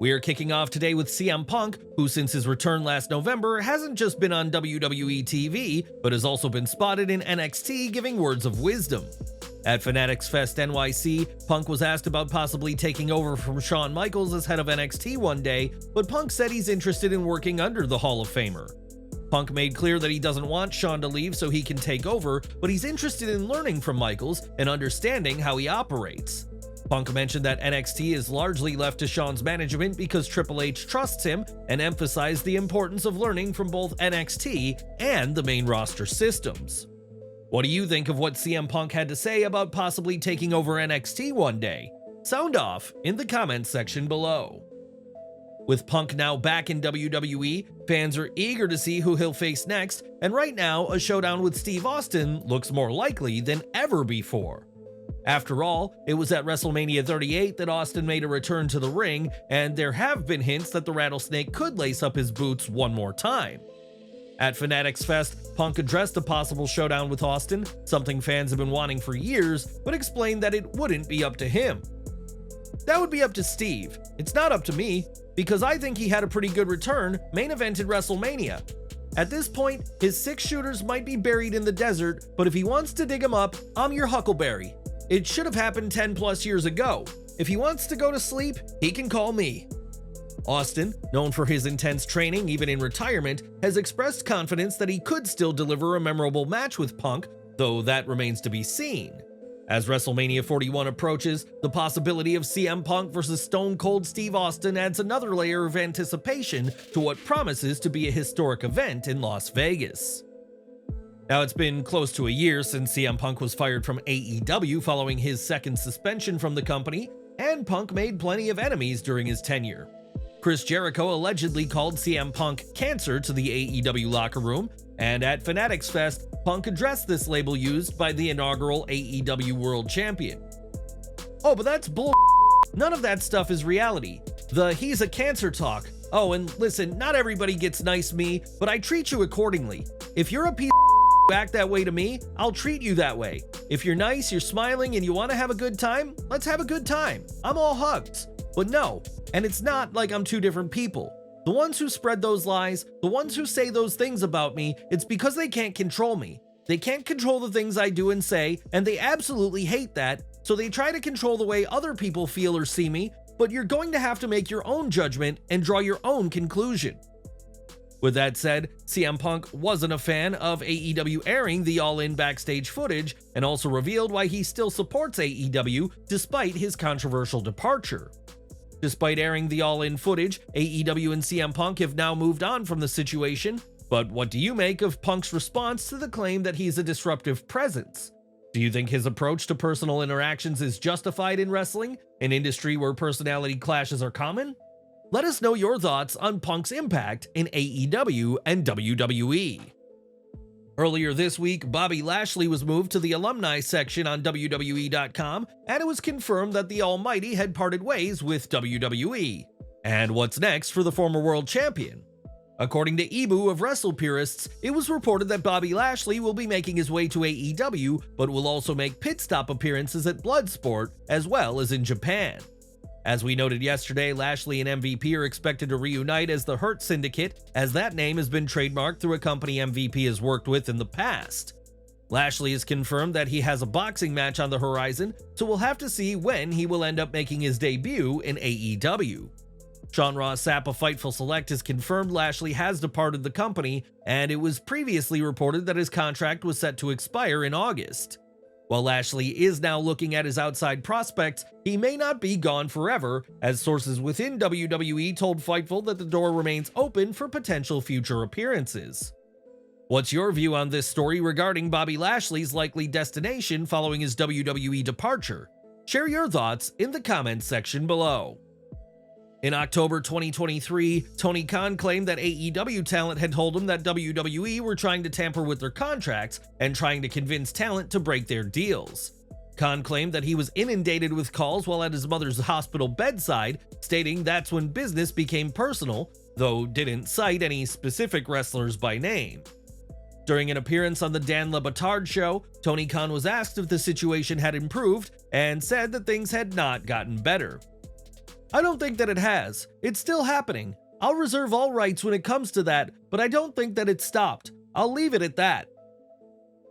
We are kicking off today with CM Punk, who since his return last November hasn't just been on WWE TV, but has also been spotted in NXT giving words of wisdom. At Fanatics Fest NYC, Punk was asked about possibly taking over from Shawn Michaels as head of NXT one day, but Punk said he's interested in working under the Hall of Famer. Punk made clear that he doesn't want Shawn to leave so he can take over, but he's interested in learning from Michaels and understanding how he operates. Punk mentioned that NXT is largely left to Shawn's management because Triple H trusts him and emphasized the importance of learning from both NXT and the main roster systems. What do you think of what CM Punk had to say about possibly taking over NXT one day? Sound off in the comments section below. With Punk now back in WWE, fans are eager to see who he'll face next, and right now, a showdown with Steve Austin looks more likely than ever before. After all, it was at WrestleMania 38 that Austin made a return to the ring, and there have been hints that the Rattlesnake could lace up his boots one more time. At Fanatics Fest, Punk addressed a possible showdown with Austin, something fans have been wanting for years, but explained that it wouldn't be up to him. That would be up to Steve. It's not up to me, because I think he had a pretty good return, main evented WrestleMania. At this point, his 6 shooters might be buried in the desert, but if he wants to dig them up, I'm your Huckleberry. It should have happened 10 plus years ago. If he wants to go to sleep, he can call me. Austin, known for his intense training even in retirement, has expressed confidence that he could still deliver a memorable match with Punk, though that remains to be seen. As WrestleMania 41 approaches, the possibility of CM Punk versus Stone Cold Steve Austin adds another layer of anticipation to what promises to be a historic event in Las Vegas. Now, it's been close to a year since CM Punk was fired from AEW following his second suspension from the company, and Punk made plenty of enemies during his tenure. Chris Jericho allegedly called CM Punk cancer to the AEW locker room, and at Fanatics Fest, Punk addressed this label used by the inaugural AEW World Champion. Oh, but that's bull. None of that stuff is reality. The "he's a cancer" talk. Oh, and listen, not everybody gets nice me, but I treat you accordingly. If you're a piece of act that way to me, I'll treat you that way. If you're nice, you're smiling, and you want to have a good time, let's have a good time. I'm all hugs. But no, and it's not like I'm two different people. The ones who spread those lies, the ones who say those things about me, it's because they can't control me. They can't control the things I do and say, and they absolutely hate that, so they try to control the way other people feel or see me, but you're going to have to make your own judgment and draw your own conclusion. With that said, CM Punk wasn't a fan of AEW airing the All In backstage footage, and also revealed why he still supports AEW despite his controversial departure. Despite airing the All In footage, AEW and CM Punk have now moved on from the situation, but what do you make of Punk's response to the claim that he's a disruptive presence? Do you think his approach to personal interactions is justified in wrestling, an industry where personality clashes are common? Let us know your thoughts on Punk's impact in AEW and WWE. Earlier this week, Bobby Lashley was moved to the alumni section on WWE.com, and it was confirmed that the Almighty had parted ways with WWE. And what's next for the former world champion? According to Ibu of Wrestle Purists, it was reported that Bobby Lashley will be making his way to AEW, but will also make pit stop appearances at Bloodsport, as well as in Japan. As we noted yesterday, Lashley and MVP are expected to reunite as the Hurt Syndicate, as that name has been trademarked through a company MVP has worked with in the past. Lashley has confirmed that he has a boxing match on the horizon, so we'll have to see when he will end up making his debut in AEW. Sean Ross Sapp of Fightful Select has confirmed Lashley has departed the company, and it was previously reported that his contract was set to expire in August. While Lashley is now looking at his outside prospects, he may not be gone forever, as sources within WWE told Fightful that the door remains open for potential future appearances. What's your view on this story regarding Bobby Lashley's likely destination following his WWE departure? Share your thoughts in the comments section below. In October 2023, Tony Khan claimed that AEW talent had told him that WWE were trying to tamper with their contracts and trying to convince talent to break their deals. Khan claimed that he was inundated with calls while at his mother's hospital bedside, stating that's when business became personal, though didn't cite any specific wrestlers by name. During an appearance on the Dan Le Batard show, Tony Khan was asked if the situation had improved and said that things had not gotten better. I don't think that it has. It's still happening. I'll reserve all rights when it comes to that, but I don't think that it's stopped. I'll leave it at that.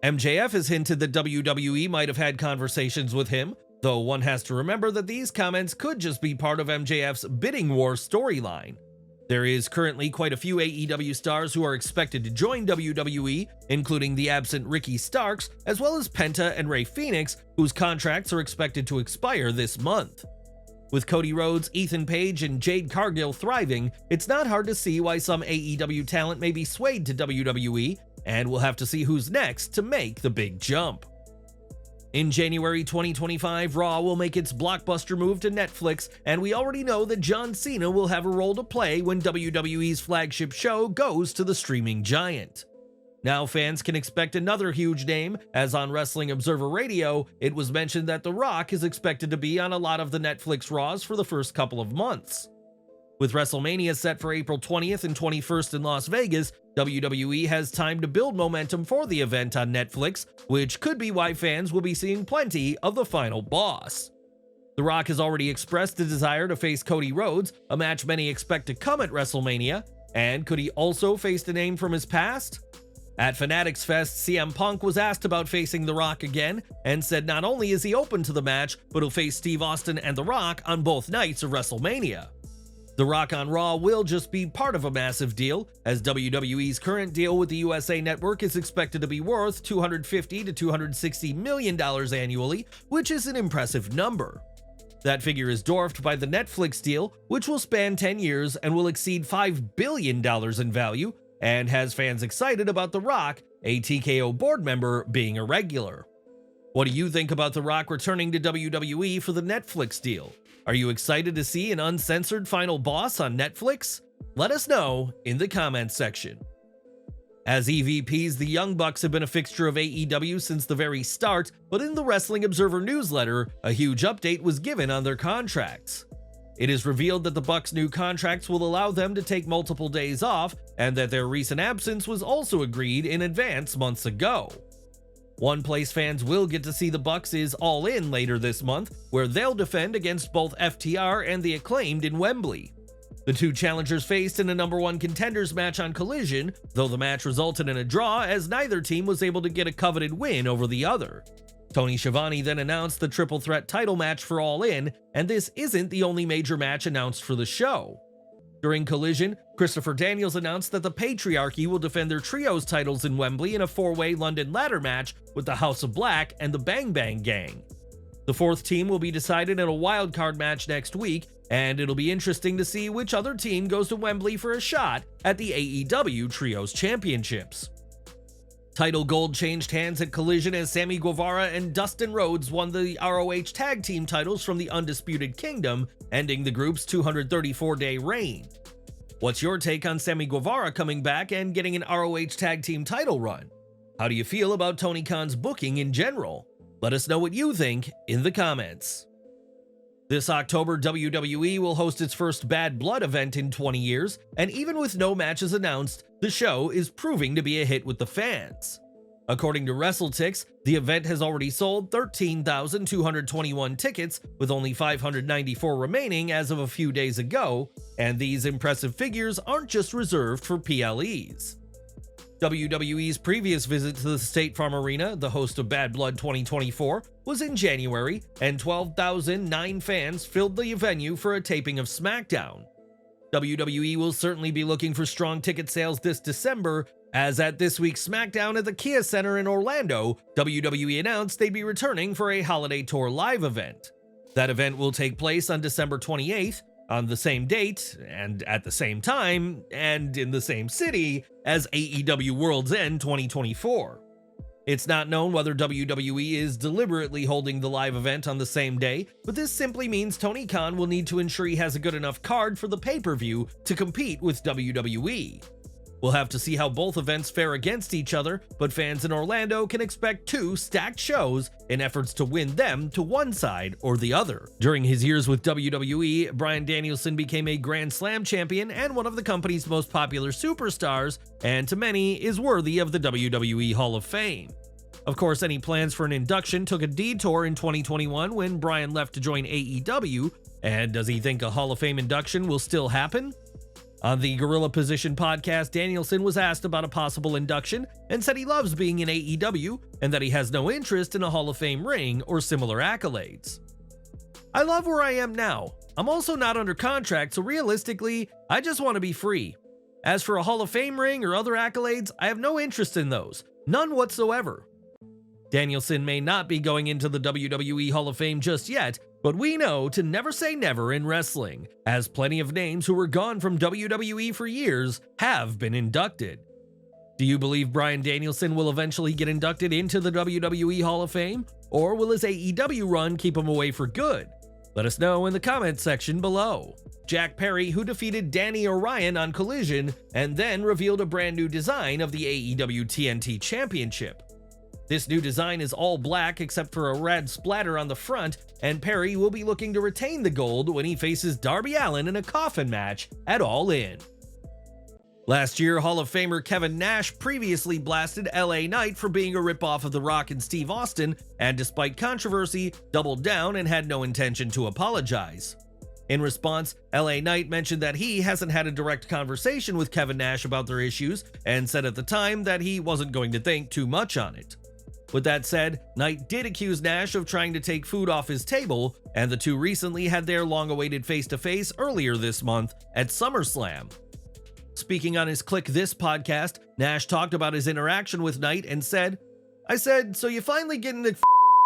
MJF has hinted that WWE might have had conversations with him, though one has to remember that these comments could just be part of MJF's bidding war storyline. There is currently quite a few AEW stars who are expected to join WWE, including the absent Ricky Starks, as well as Penta and Rey Fenix, whose contracts are expected to expire this month. With Cody Rhodes, Ethan Page, and Jade Cargill thriving, it's not hard to see why some AEW talent may be swayed to WWE, and we'll have to see who's next to make the big jump. In January 2025, Raw will make its blockbuster move to Netflix, and we already know that John Cena will have a role to play when WWE's flagship show goes to the streaming giant. Now fans can expect another huge name, as on Wrestling Observer Radio, it was mentioned that The Rock is expected to be on a lot of the Netflix Raws for the first couple of months. With WrestleMania set for April 20th and 21st in Las Vegas, WWE has time to build momentum for the event on Netflix, which could be why fans will be seeing plenty of the final boss. The Rock has already expressed a desire to face Cody Rhodes, a match many expect to come at WrestleMania, and could he also face the name from his past? At Fanatics Fest, CM Punk was asked about facing The Rock again, and said not only is he open to the match, but he'll face Steve Austin and The Rock on both nights of WrestleMania. The Rock on Raw will just be part of a massive deal, as WWE's current deal with the USA Network is expected to be worth $250 to $260 million annually, which is an impressive number. That figure is dwarfed by the Netflix deal, which will span 10 years and will exceed $5 billion in value, and has fans excited about The Rock, a TKO board member, being a regular. What do you think about The Rock returning to WWE for the Netflix deal? Are you excited to see an uncensored final boss on Netflix? Let us know in the comments section. As EVPs, the Young Bucks have been a fixture of AEW since the very start, but in the Wrestling Observer newsletter, a huge update was given on their contracts. It is revealed that the Bucks' new contracts will allow them to take multiple days off, and that their recent absence was also agreed in advance months ago. One place fans will get to see the Bucks is All In later this month, where they'll defend against both FTR and the Acclaimed in Wembley. The two challengers faced in a number one contenders match on Collision, though the match resulted in a draw as neither team was able to get a coveted win over the other. Tony Schiavone then announced the triple threat title match for All In, and this isn't the only major match announced for the show. During Collision, Christopher Daniels announced that the Patriarchy will defend their trios titles in Wembley in a four-way London ladder match with the House of Black and the Bang Bang Gang. The fourth team will be decided in a wildcard match next week, and it'll be interesting to see which other team goes to Wembley for a shot at the AEW Trios Championships. Title gold changed hands at Collision as Sammy Guevara and Dustin Rhodes won the ROH Tag Team titles from the Undisputed Kingdom, ending the group's 234-day reign. What's your take on Sammy Guevara coming back and getting an ROH Tag Team title run? How do you feel about Tony Khan's booking in general? Let us know what you think in the comments. This October, WWE will host its first Bad Blood event in 20 years, and even with no matches announced, the show is proving to be a hit with the fans. According to WrestleTix, the event has already sold 13,221 tickets, with only 594 remaining as of a few days ago, and these impressive figures aren't just reserved for PLEs. WWE's previous visit to the State Farm Arena, the host of Bad Blood 2024, was in January, and 12,009 fans filled the venue for a taping of SmackDown. WWE will certainly be looking for strong ticket sales this December, as at this week's SmackDown at the Kia Center in Orlando, WWE announced they'd be returning for a Holiday Tour live event. That event will take place on December 28th, on the same date, and at the same time, and in the same city as AEW World's End 2024. It's not known whether WWE is deliberately holding the live event on the same day, but this simply means Tony Khan will need to ensure he has a good enough card for the pay-per-view to compete with WWE. We'll have to see how both events fare against each other, but fans in Orlando can expect two stacked shows in efforts to win them to one side or the other. During his years with WWE, Bryan Danielson became a Grand Slam champion and one of the company's most popular superstars, and to many is worthy of the WWE Hall of Fame. Of course, any plans for an induction took a detour in 2021 when Bryan left to join AEW, and does he think a Hall of Fame induction will still happen? On the Gorilla Position podcast, Danielson was asked about a possible induction and said he loves being in AEW and that he has no interest in a Hall of Fame ring or similar accolades. I love where I am now. I'm also not under contract, so realistically, I just want to be free. As for a Hall of Fame ring or other accolades, I have no interest in those. None whatsoever. Danielson may not be going into the WWE Hall of Fame just yet, but we know to never say never in wrestling, as plenty of names who were gone from WWE for years have been inducted. Do you believe Bryan Danielson will eventually get inducted into the WWE Hall of Fame, or will his AEW run keep him away for good? Let us know in the comments section below. Jack Perry, who defeated Danny Orion on Collision, and then revealed a brand new design of the AEW TNT Championship. This new design is all black except for a red splatter on the front, and Perry will be looking to retain the gold when he faces Darby Allin in a coffin match at All In. Last year, Hall of Famer Kevin Nash previously blasted LA Knight for being a ripoff of The Rock and Steve Austin, and despite controversy, doubled down and had no intention to apologize. In response, LA Knight mentioned that he hasn't had a direct conversation with Kevin Nash about their issues, and said at the time that he wasn't going to think too much on it. With that said, Knight did accuse Nash of trying to take food off his table, and the two recently had their long-awaited face-to-face earlier this month at SummerSlam. Speaking on his Click This podcast, Nash talked about his interaction with Knight and said, "I said, so you finally getting the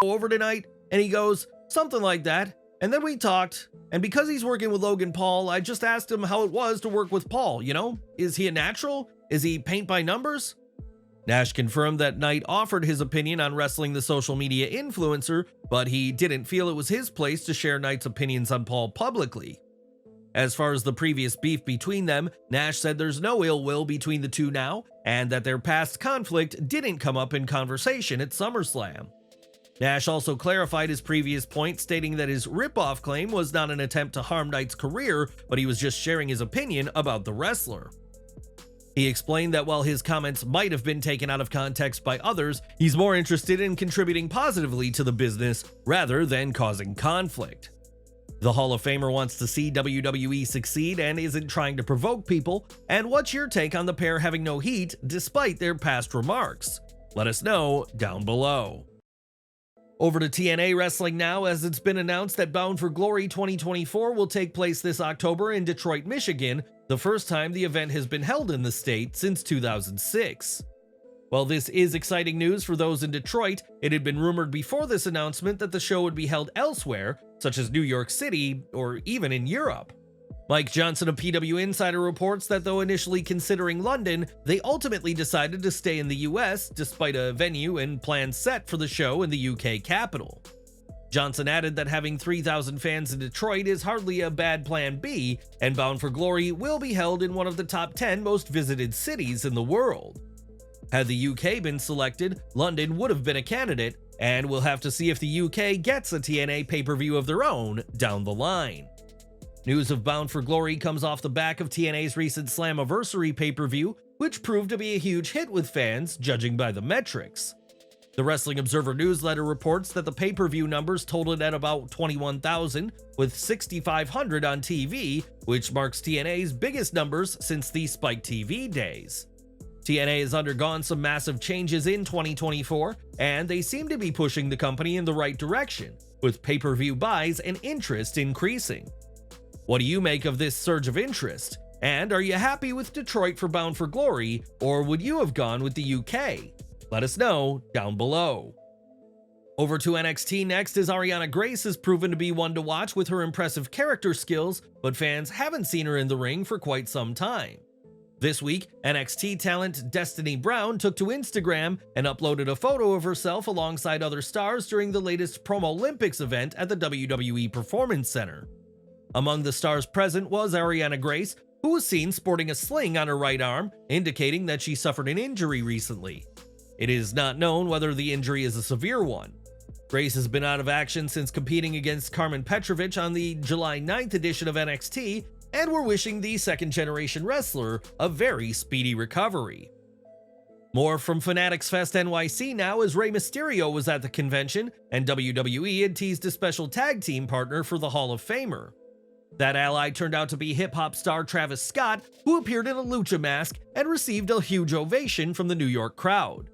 over tonight?" And he goes, "Something like that." And then we talked, and because he's working with Logan Paul, I just asked him how it was to work with Paul, you know? Is he a natural? Is he paint by numbers? Nash confirmed that Knight offered his opinion on wrestling the social media influencer, but he didn't feel it was his place to share Knight's opinions on Paul publicly. As far as the previous beef between them, Nash said there's no ill will between the two now, and that their past conflict didn't come up in conversation at SummerSlam. Nash also clarified his previous point, stating that his ripoff claim was not an attempt to harm Knight's career, but he was just sharing his opinion about the wrestler. He explained that while his comments might have been taken out of context by others, he's more interested in contributing positively to the business rather than causing conflict. The Hall of Famer wants to see WWE succeed and isn't trying to provoke people. And what's your take on the pair having no heat despite their past remarks? Let us know down below. Over to TNA Wrestling now, as it's been announced that Bound for Glory 2024 will take place this October in Detroit, Michigan, the first time the event has been held in the state since 2006. While this is exciting news for those in Detroit, it had been rumored before this announcement that the show would be held elsewhere, such as New York City or even in Europe. Mike Johnson of PW Insider reports that though initially considering London, they ultimately decided to stay in the US despite a venue and plan set for the show in the UK capital. Johnson added that having 3,000 fans in Detroit is hardly a bad plan B, and Bound for Glory will be held in one of the top 10 most visited cities in the world. Had the UK been selected, London would have been a candidate, and we'll have to see if the UK gets a TNA pay-per-view of their own down the line. News of Bound for Glory comes off the back of TNA's recent Slammiversary pay-per-view, which proved to be a huge hit with fans, judging by the metrics. The Wrestling Observer newsletter reports that the pay-per-view numbers totaled at about 21,000, with 6,500 on TV, which marks TNA's biggest numbers since the Spike TV days. TNA has undergone some massive changes in 2024, and they seem to be pushing the company in the right direction, with pay-per-view buys and interest increasing. What do you make of this surge of interest? And are you happy with Detroit for Bound for Glory, or would you have gone with the UK? Let us know down below. Over to NXT next, as Arianna Grace has proven to be one to watch with her impressive character skills, but fans haven't seen her in the ring for quite some time. This week, NXT talent Destiny Brown took to Instagram and uploaded a photo of herself alongside other stars during the latest PromOlympics event at the WWE Performance Center. Among the stars present was Arianna Grace, who was seen sporting a sling on her right arm, indicating that she suffered an injury recently. It is not known whether the injury is a severe one. Grace has been out of action since competing against Carmen Petrovic on the July 9th edition of NXT, and we're wishing the second-generation wrestler a very speedy recovery. More from Fanatics Fest NYC now, as Rey Mysterio was at the convention and WWE had teased a special tag team partner for the Hall of Famer. That ally turned out to be hip-hop star Travis Scott, who appeared in a lucha mask and received a huge ovation from the New York crowd.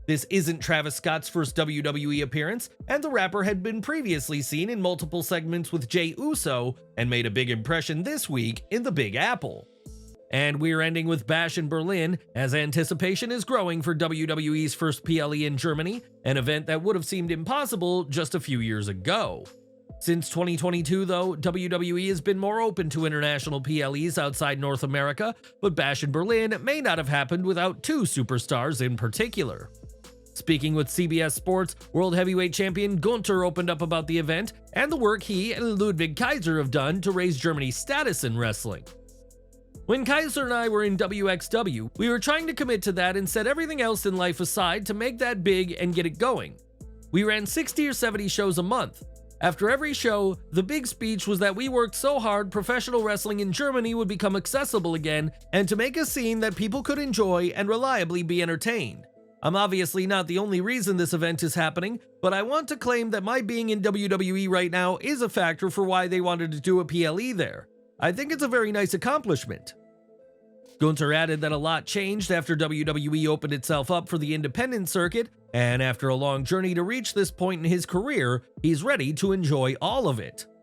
This isn't Travis Scott's first WWE appearance, and the rapper had been previously seen in multiple segments with Jey Uso and made a big impression this week in the Big Apple. And we're ending with Bash in Berlin, as anticipation is growing for WWE's first PLE in Germany, an event that would have seemed impossible just a few years ago. Since 2022, though, WWE has been more open to international PLEs outside North America, but Bash in Berlin may not have happened without two superstars in particular. Speaking with CBS Sports, World Heavyweight Champion Gunther opened up about the event and the work he and Ludwig Kaiser have done to raise Germany's status in wrestling. When Kaiser and I were in WXW, we were trying to commit to that and set everything else in life aside to make that big and get it going. We ran 60 or 70 shows a month. After every show, the big speech was that we worked so hard professional wrestling in Germany would become accessible again and to make a scene that people could enjoy and reliably be entertained. I'm obviously not the only reason this event is happening, but I want to claim that my being in WWE right now is a factor for why they wanted to do a PLE there. I think it's a very nice accomplishment. Gunther added that a lot changed after WWE opened itself up for the independent circuit, and after a long journey to reach this point in his career, he's ready to enjoy all of it.